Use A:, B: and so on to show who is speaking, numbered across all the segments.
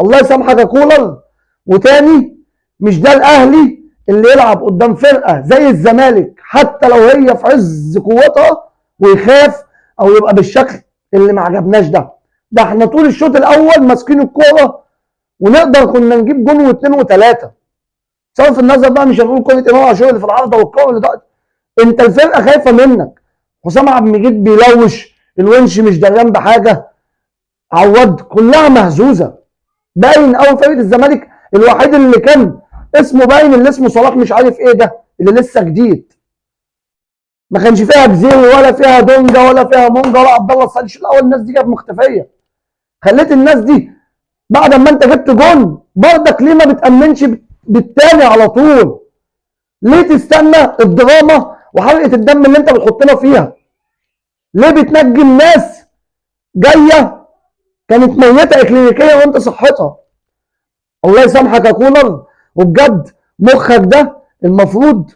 A: الله يسامحك يا كولر. وتاني، مش ده الاهلي اللي يلعب قدام فرقه زي الزمالك حتى لو هي في عز قوتها ويخاف او يبقى بالشكل اللي ما عجبناش ده احنا طول الشوط الاول ماسكين الكوره ونقدر كنا نجيب جون واثنين وثلاثه. صرف النظر بقى، مش هنقول كره امام عاشور اللي في العارضه والكوره اللي ده، انت الفرقه خايفه منك. حسام عبد المجيد بيلوش، الونش مش دريان بحاجه، عواد، كلها مهزوزه. باين قوي فرقه الزمالك الوحيد اللي كان اسمه باين، اللي اسمه صلاح مش عارف ايه ده اللي لسه جديد، ما كانش فيها بزيري ولا فيها دونجا ولا فيها مونجا ولا عبد الله السعيد. الشوط الاول الناس دي كانت مختفيه، خليت الناس دي بعد ما انت جبت جون برضك ليه ما بتامنش بالتاني على طول؟ ليه تستنى الدراما وحرقه الدم اللي انت بتحطنا فيها؟ ليه بتنجي الناس جايه كانت ميته اكلينيكيا وانت صحتها؟ الله يسامحك يا كولر. وبجد مخك ده المفروض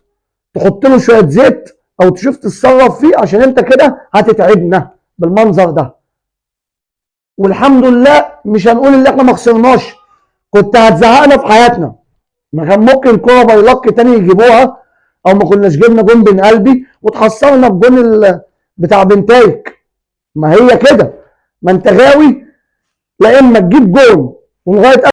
A: تحط له شويه زيت او تشوف تتصرف فيه، عشان انت كده هتتعبنا بالمنظر ده. والحمد لله مش هنقول ان احنا ما خسرناش، كنت هتزهقنا في حياتنا. ما كان ممكن كوره بايلق تاني يجيبوها، او ما كناش جبنا جون بين قلبي وتحصلنا بجون بتاع بنتايك. ما هي كده، ما انت غاوي لا اما تجيب جون ولغايه